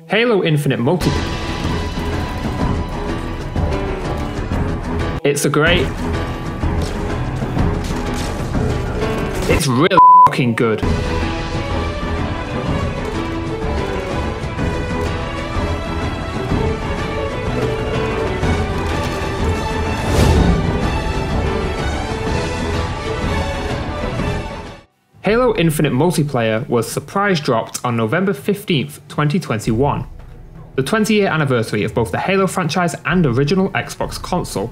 Halo Infinite Multiplayer. It's really fucking good. Halo Infinite Multiplayer was surprise dropped on November 15th, 2021. The 20-year anniversary of both the Halo franchise and original Xbox console.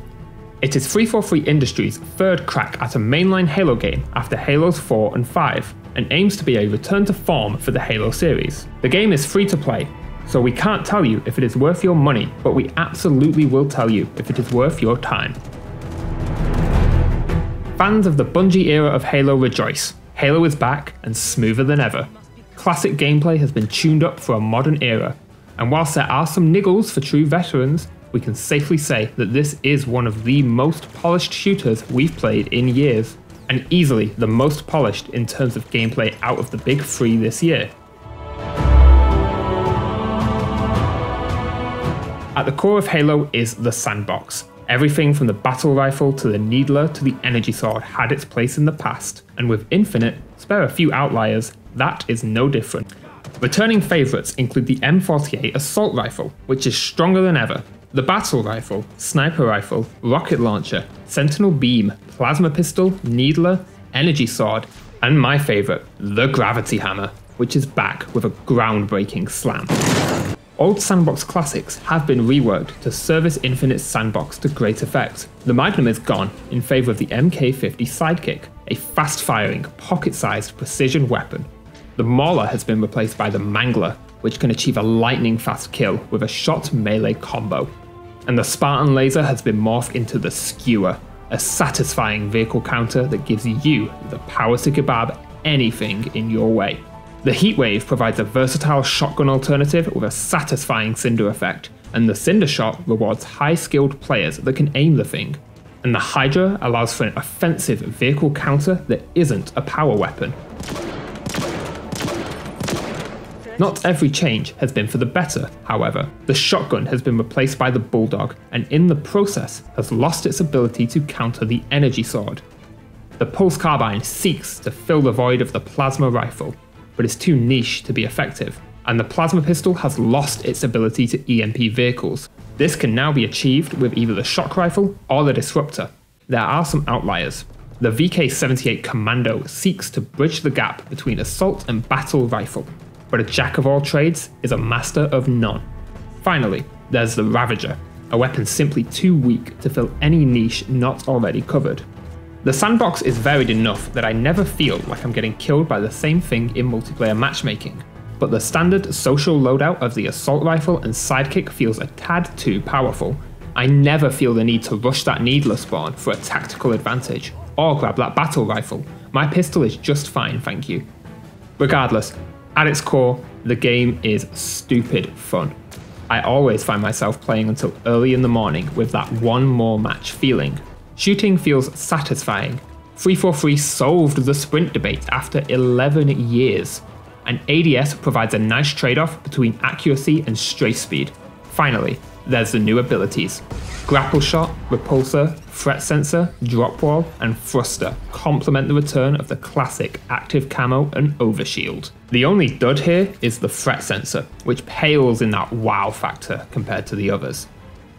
It is 343 Industries' third crack at a mainline Halo game after Halos 4 and 5, and aims to be a return to form for the Halo series. The game is free to play, so we can't tell you if it is worth your money, but we absolutely will tell you if it is worth your time. Fans of the Bungie era of Halo rejoice. Halo is back and smoother than ever. Classic gameplay has been tuned up for a modern era, and whilst there are some niggles for true veterans, we can safely say that this is one of the most polished shooters we've played in years, and easily the most polished in terms of gameplay out of the big three this year. At the core of Halo is the sandbox. Everything from the battle rifle to the needler to the energy sword had its place in the past, and with Infinite, spare a few outliers, that is no different. Returning favourites include the M48 assault rifle, which is stronger than ever, the battle rifle, sniper rifle, rocket launcher, sentinel beam, plasma pistol, needler, energy sword, and my favourite, the gravity hammer, which is back with a groundbreaking slam. Old sandbox classics have been reworked to service Infinite's sandbox to great effect. The Magnum is gone in favour of the MK50 Sidekick, a fast-firing, pocket-sized precision weapon. The Mauler has been replaced by the Mangler, which can achieve a lightning-fast kill with a shot melee combo. And the Spartan Laser has been morphed into the Skewer, a satisfying vehicle counter that gives you the power to kebab anything in your way. The Heatwave provides a versatile shotgun alternative with a satisfying Cinder effect, and the Cinder Shot rewards high-skilled players that can aim the thing. And the Hydra allows for an offensive vehicle counter that isn't a power weapon. Not every change has been for the better, however. The shotgun has been replaced by the Bulldog, and in the process has lost its ability to counter the energy sword. The Pulse Carbine seeks to fill the void of the plasma rifle, but is too niche to be effective, and the plasma pistol has lost its ability to EMP vehicles. This can now be achieved with either the shock rifle or the disruptor. There are some outliers. The VK78 Commando seeks to bridge the gap between assault and battle rifle, but a jack of all trades is a master of none. Finally, there's the Ravager, a weapon simply too weak to fill any niche not already covered. The sandbox is varied enough that I never feel like I'm getting killed by the same thing in multiplayer matchmaking, but the standard social loadout of the assault rifle and sidekick feels a tad too powerful. I never feel the need to rush that needler spawn for a tactical advantage, or grab that battle rifle. My pistol is just fine, thank you. Regardless, at its core, the game is stupid fun. I always find myself playing until early in the morning with that one more match feeling. Shooting feels satisfying. 343 solved the sprint debate after 11 years, and ADS provides a nice trade-off between accuracy and strafe speed. Finally, there's the new abilities. Grapple Shot, Repulsor, Threat Sensor, Drop Wall, and Thruster complement the return of the classic Active Camo and Overshield. The only dud here is the Threat Sensor, which pales in that wow factor compared to the others.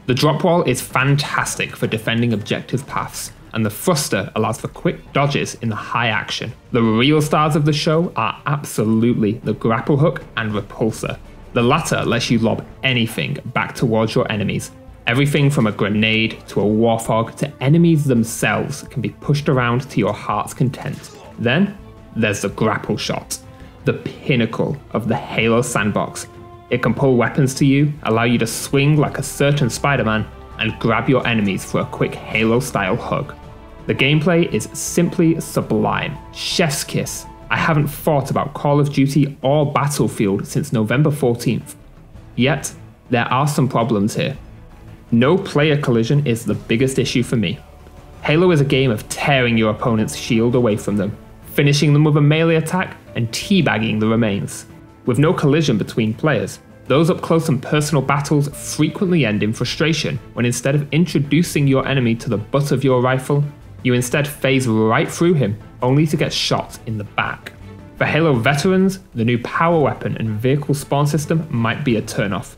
The drop wall is fantastic for defending objective paths, and the thruster allows for quick dodges in the high action. The real stars of the show are absolutely the grapple hook and repulsor. The latter lets you lob anything back towards your enemies. Everything from a grenade to a warthog to enemies themselves can be pushed around to your heart's content. Then there's the grapple shot, the pinnacle of the Halo sandbox. It can pull weapons to you, allow you to swing like a certain Spider-Man, and grab your enemies for a quick Halo-style hug. The gameplay is simply sublime. Chef's kiss. I haven't thought about Call of Duty or Battlefield since November 14th. Yet, there are some problems here. No player collision is the biggest issue for me. Halo is a game of tearing your opponent's shield away from them, finishing them with a melee attack, and teabagging the remains. With no collision between players, Those up close and personal battles frequently end in frustration when instead of introducing your enemy to the butt of your rifle, you instead phase right through him, only to get shot in the back. For Halo veterans, the new power weapon and vehicle spawn system might be a turnoff.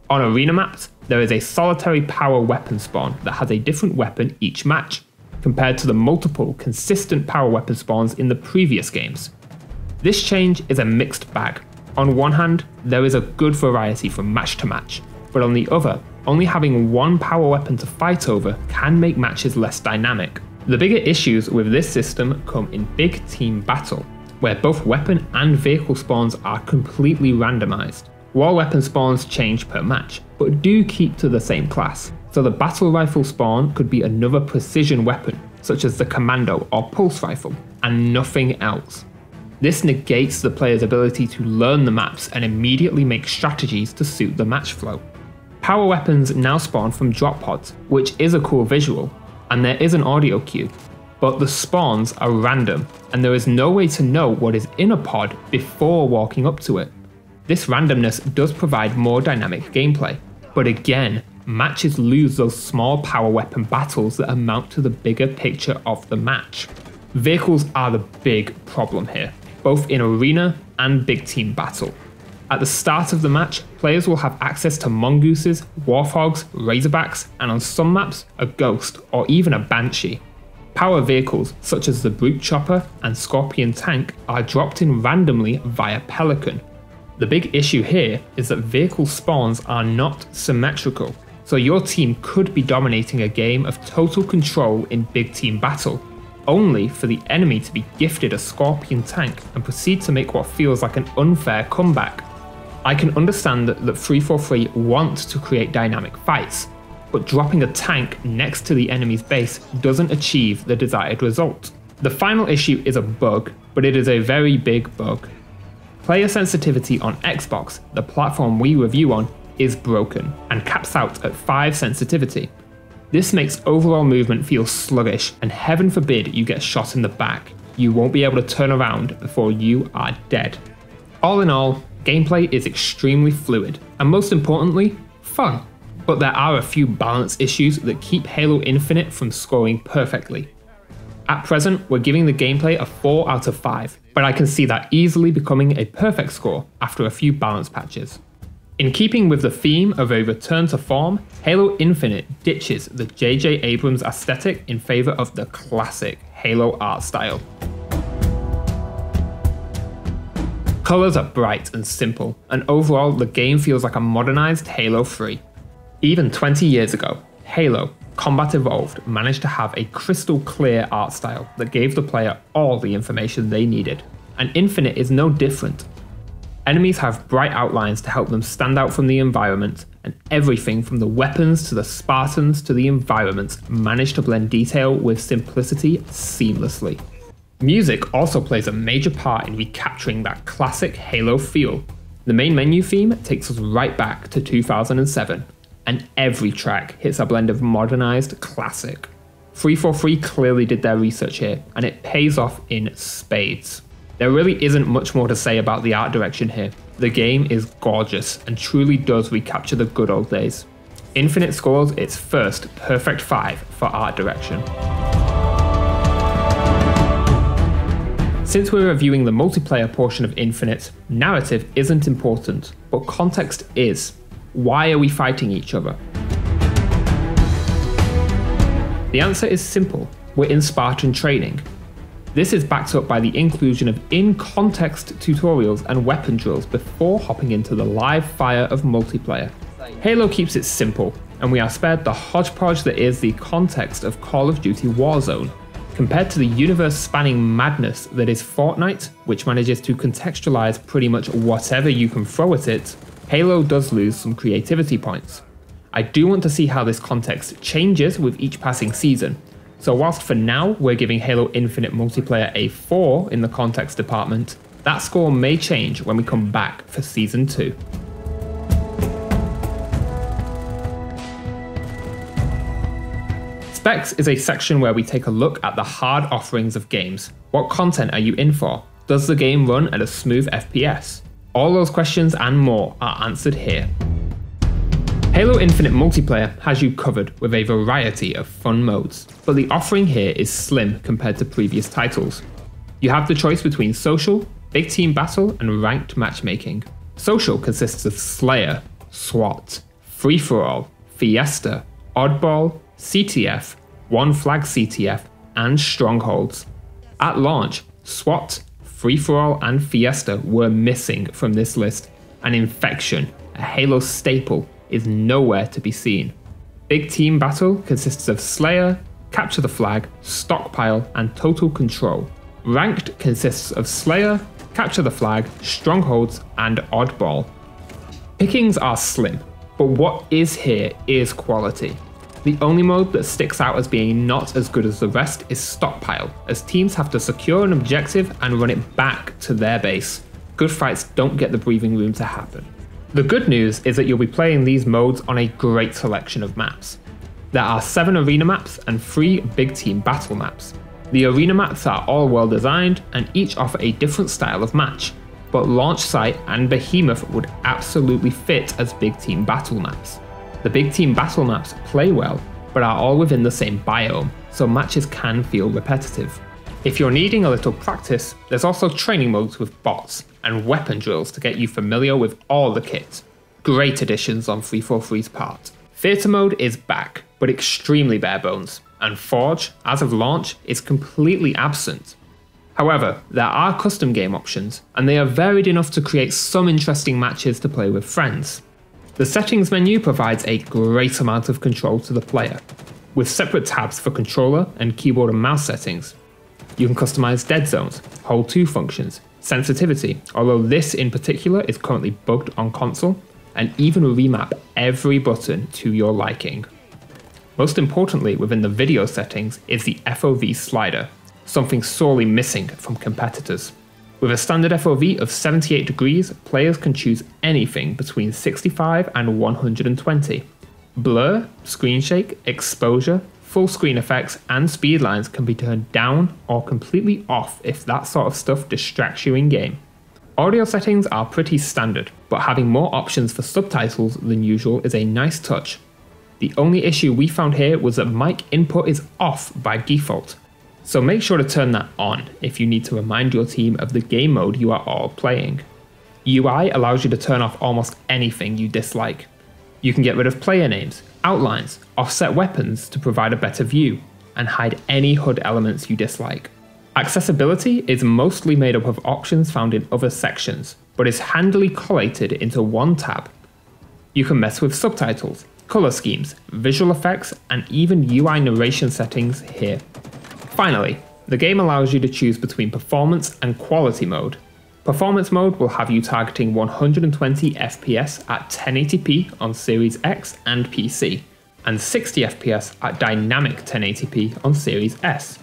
On arena maps, there is a solitary power weapon spawn that has a different weapon each match, compared to the multiple consistent power weapon spawns in the previous games. This change is a mixed bag. On one hand, there is a good variety from match to match, but on the other, only having one power weapon to fight over can make matches less dynamic. The bigger issues with this system come in big team battle, where both weapon and vehicle spawns are completely randomized. War weapon spawns change per match, but do keep to the same class, so the battle rifle spawn could be another precision weapon, such as the commando or pulse rifle, and nothing else. This negates the player's ability to learn the maps and immediately make strategies to suit the match flow. Power weapons now spawn from drop pods, which is a cool visual, and there is an audio cue, but the spawns are random, and there is no way to know what is in a pod before walking up to it. This randomness does provide more dynamic gameplay, but again, matches lose those small power weapon battles that amount to the bigger picture of the match. Vehicles are the big problem here, both in arena and big team battle. At the start of the match, players will have access to mongooses, warthogs, razorbacks, and on some maps, a ghost or even a banshee. Power vehicles such as the Brute Chopper and Scorpion Tank are dropped in randomly via Pelican. The big issue here is that vehicle spawns are not symmetrical, so your team could be dominating a game of total control in big team battle, only for the enemy to be gifted a Scorpion Tank and proceed to make what feels like an unfair comeback. I can understand that 343 want to create dynamic fights, but dropping a tank next to the enemy's base doesn't achieve the desired result. The final issue is a bug, but it is a very big bug. Player sensitivity on Xbox, the platform we review on, is broken and caps out at 5 sensitivity. This makes overall movement feel sluggish, and heaven forbid you get shot in the back. You won't be able to turn around before you are dead. All in all, gameplay is extremely fluid, and most importantly, fun. But there are a few balance issues that keep Halo Infinite from scoring perfectly. At present, we're giving the gameplay a 4 out of 5, but I can see that easily becoming a perfect score after a few balance patches. In keeping with the theme of a return to form, Halo Infinite ditches the J.J. Abrams aesthetic in favour of the classic Halo art style. Colours are bright and simple, and overall the game feels like a modernised Halo 3. Even 20 years ago, Halo Combat Evolved managed to have a crystal clear art style that gave the player all the information they needed, and Infinite is no different. Enemies have bright outlines to help them stand out from the environment, and everything from the weapons to the Spartans to the environments manage to blend detail with simplicity seamlessly. Music also plays a major part in recapturing that classic Halo feel. The main menu theme takes us right back to 2007, and every track hits a blend of modernised classic. 343 clearly did their research here, and it pays off in spades. There really isn't much more to say about the art direction here. The game is gorgeous and truly does recapture the good old days. Infinite scores its first perfect 5 for art direction. Since we're reviewing the multiplayer portion of Infinite, narrative isn't important, but context is. Why are we fighting each other? The answer is simple. We're in Spartan training. This is backed up by the inclusion of in-context tutorials and weapon drills before hopping into the live fire of multiplayer. Halo keeps it simple, and we are spared the hodgepodge that is the context of Call of Duty Warzone. Compared to the universe-spanning madness that is Fortnite, which manages to contextualize pretty much whatever you can throw at it, Halo does lose some creativity points. I do want to see how this context changes with each passing season, so whilst for now we're giving Halo Infinite multiplayer a 4 in the context department, that score may change when we come back for Season 2. Specs is a section where we take a look at the hard offerings of games. What content are you in for? Does the game run at a smooth FPS? All those questions and more are answered here. Halo Infinite Multiplayer has you covered with a variety of fun modes, but the offering here is slim compared to previous titles. You have the choice between social, big team battle, and ranked matchmaking. Social consists of Slayer, SWAT, Free-for-all, Fiesta, Oddball, CTF, One Flag CTF, and Strongholds. At launch, SWAT, Free-for-all, and Fiesta were missing from this list, and Infection, a Halo staple, is nowhere to be seen. Big Team Battle consists of Slayer, Capture the Flag, Stockpile, and Total Control. Ranked consists of Slayer, Capture the Flag, Strongholds, and Oddball. Pickings are slim, but what is here is quality. The only mode that sticks out as being not as good as the rest is Stockpile, as teams have to secure an objective and run it back to their base. Good fights don't get the breathing room to happen. The good news is that you'll be playing these modes on a great selection of maps. There are 7 arena maps and 3 big team battle maps. The arena maps are all well designed and each offer a different style of match, but Launch Site and Behemoth would absolutely fit as big team battle maps. The big team battle maps play well, but are all within the same biome, so matches can feel repetitive. If you're needing a little practice, there's also training modes with bots and weapon drills to get you familiar with all the kit. Great additions on 343's part. Theatre mode is back, but extremely bare bones, and Forge, as of launch, is completely absent. However, there are custom game options, and they are varied enough to create some interesting matches to play with friends. The settings menu provides a great amount of control to the player, with separate tabs for controller and keyboard and mouse settings. You can customize dead zones, hold 2 functions, sensitivity, although this in particular is currently bugged on console, and even remap every button to your liking. Most importantly within the video settings is the FOV slider, something sorely missing from competitors. With a standard FOV of 78 degrees, players can choose anything between 65 and 120. Blur, screen shake, exposure, full screen effects, and speed lines can be turned down or completely off if that sort of stuff distracts you in-game. Audio settings are pretty standard, but having more options for subtitles than usual is a nice touch. The only issue we found here was that mic input is off by default, so make sure to turn that on if you need to remind your team of the game mode you are all playing. UI allows you to turn off almost anything you dislike. You can get rid of player names, outlines, offset weapons to provide a better view, and hide any HUD elements you dislike. Accessibility is mostly made up of options found in other sections, but is handily collated into one tab. You can mess with subtitles, color schemes, visual effects, and even UI narration settings here. Finally, the game allows you to choose between performance and quality mode. Performance mode will have you targeting 120 FPS at 1080p on Series X and PC, and 60 FPS at dynamic 1080p on Series S.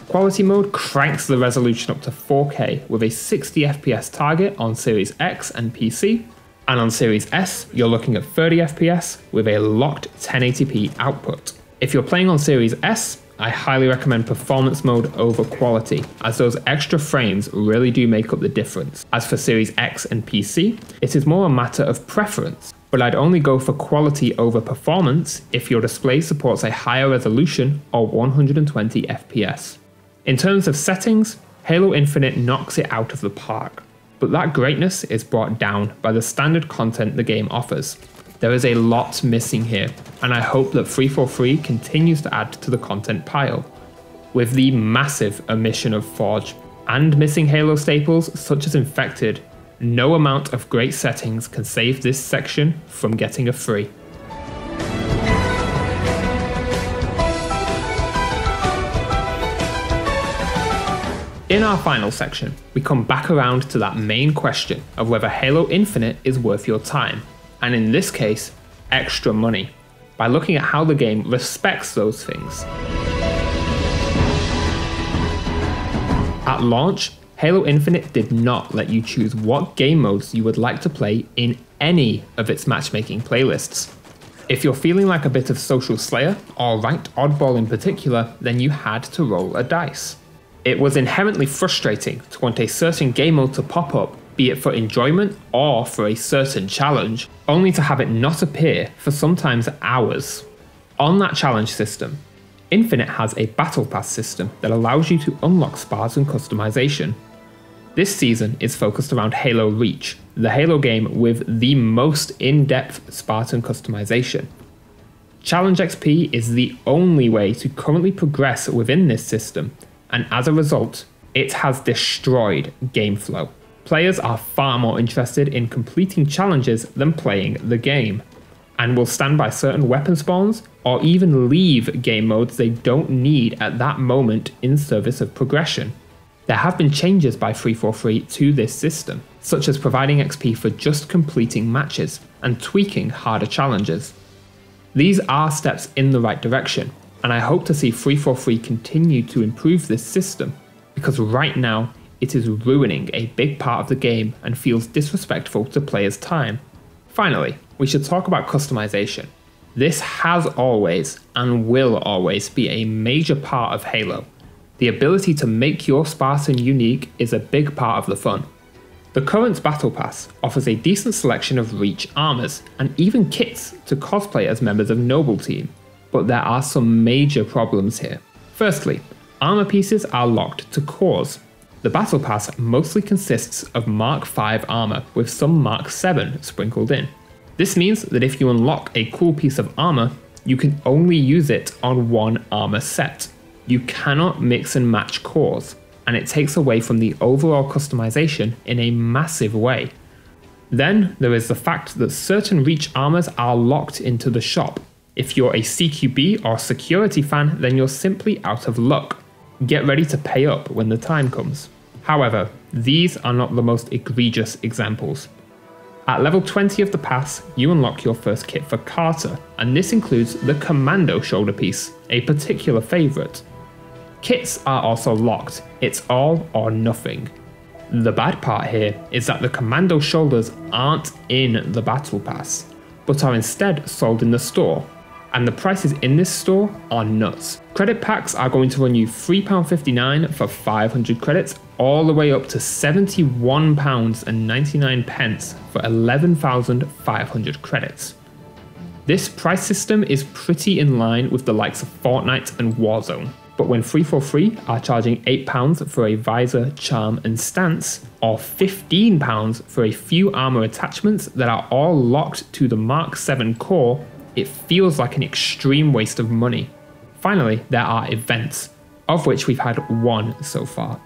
Quality mode cranks the resolution up to 4K with a 60 FPS target on Series X and PC, and on Series S you're looking at 30 FPS with a locked 1080p output. If you're playing on Series S, I highly recommend performance mode over quality, as those extra frames really do make up the difference. As for Series X and PC, it is more a matter of preference, but I'd only go for quality over performance if your display supports a higher resolution or 120 FPS. In terms of settings, Halo Infinite knocks it out of the park, but that greatness is brought down by the standard content the game offers. There is a lot missing here, and I hope that 343 continues to add to the content pile. With the massive omission of Forge, and missing Halo staples such as Infected, no amount of great settings can save this section from getting a free. In our final section, we come back around to that main question of whether Halo Infinite is worth your time, and in this case, extra money, by looking at how the game respects those things. At launch, Halo Infinite did not let you choose what game modes you would like to play in any of its matchmaking playlists. If you're feeling like a bit of Social Slayer, or Ranked Oddball in particular, then you had to roll a dice. It was inherently frustrating to want a certain game mode to pop up, be it for enjoyment or for a certain challenge, only to have it not appear for sometimes hours. On that challenge system, Infinite has a Battle Pass system that allows you to unlock Spartan customization. This season is focused around Halo Reach, the Halo game with the most in-depth Spartan customization. Challenge XP is the only way to currently progress within this system, and as a result, it has destroyed game flow. Players are far more interested in completing challenges than playing the game, and will stand by certain weapon spawns or even leave game modes they don't need at that moment in service of progression. There have been changes by 343 to this system, such as providing XP for just completing matches and tweaking harder challenges. These are steps in the right direction, and I hope to see 343 continue to improve this system, because right now it is ruining a big part of the game and feels disrespectful to players' time. Finally, we should talk about customization. This has always and will always be a major part of Halo. The ability to make your Spartan unique is a big part of the fun. The current Battle Pass offers a decent selection of Reach armors and even kits to cosplay as members of Noble Team, but there are some major problems here. Firstly, armor pieces are locked to cores. The Battle Pass mostly consists of Mark V armor with some Mark VII sprinkled in. This means that if you unlock a cool piece of armor, you can only use it on one armor set. You cannot mix and match cores, and it takes away from the overall customization in a massive way. Then there is the fact that certain Reach armors are locked into the shop. If you're a CQB or security fan, then you're simply out of luck. Get ready to pay up when the time comes. However, these are not the most egregious examples. At level 20 of the pass, you unlock your first kit for Carter, and this includes the Commando shoulder piece, a particular favourite. Kits are also locked, it's all or nothing. The bad part here is that the Commando shoulders aren't in the Battle Pass, but are instead sold in the store, and the prices in this store are nuts. Credit packs are going to run you £3.59 for 500 credits, all the way up to £71.99 for 11,500 credits. This price system is pretty in line with the likes of Fortnite and Warzone, but when 343 are charging £8 for a visor, charm and stance, or £15 for a few armor attachments that are all locked to the Mark VII core, it feels like an extreme waste of money. Finally, there are events, of which we've had one so far.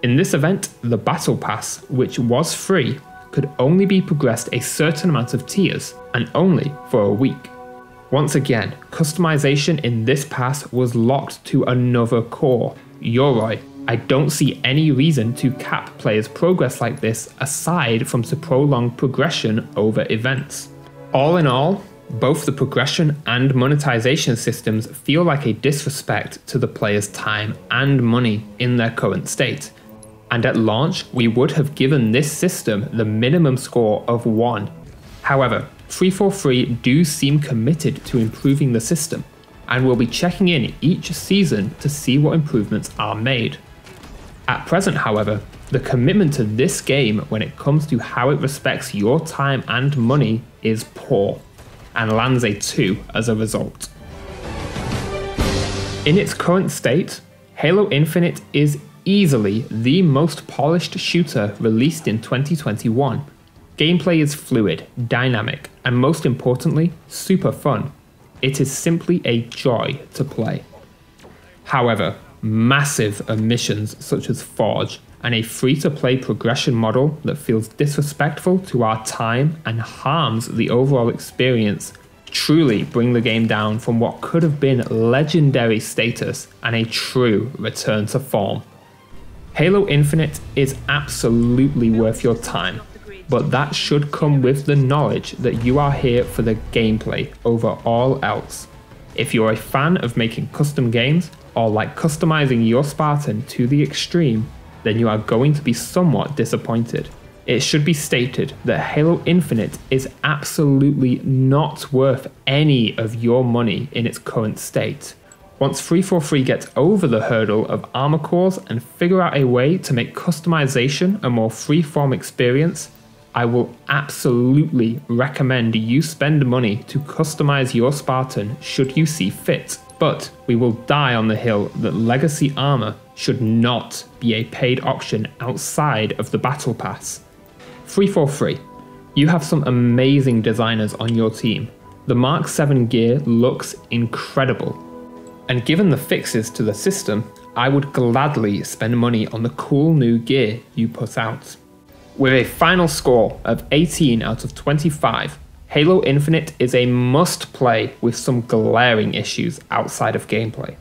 In this event, the Battle Pass, which was free, could only be progressed a certain amount of tiers, and only for a week. Once again, customization in this pass was locked to another core, Yoroi. I don't see any reason to cap players' progress like this aside from to prolong progression over events. All in all, both the progression and monetization systems feel like a disrespect to the player's time and money in their current state. And at launch, we would have given this system the minimum score of 1. However, 343 do seem committed to improving the system, and will be checking in each season to see what improvements are made. At present, however, the commitment to this game when it comes to how it respects your time and money is poor, and lands a 2 as a result. In its current state, Halo Infinite is easily the most polished shooter released in 2021. Gameplay is fluid, dynamic, and most importantly, super fun. It is simply a joy to play. However, massive omissions such as Forge and a free-to-play progression model that feels disrespectful to our time and harms the overall experience truly bring the game down from what could have been legendary status and a true return to form. Halo Infinite is absolutely worth your time, but that should come with the knowledge that you are here for the gameplay over all else. If you're a fan of making custom games or like customizing your Spartan to the extreme, then you are going to be somewhat disappointed. It should be stated that Halo Infinite is absolutely not worth any of your money in its current state. Once 343 gets over the hurdle of armor cores and figure out a way to make customization a more free-form experience, I will absolutely recommend you spend money to customize your Spartan should you see fit. But we will die on the hill that Legacy Armor should not be a paid option outside of the Battle Pass. 343, you have some amazing designers on your team. The Mark 7 gear looks incredible. And given the fixes to the system, I would gladly spend money on the cool new gear you put out. With a final score of 18 out of 25, Halo Infinite is a must play with some glaring issues outside of gameplay.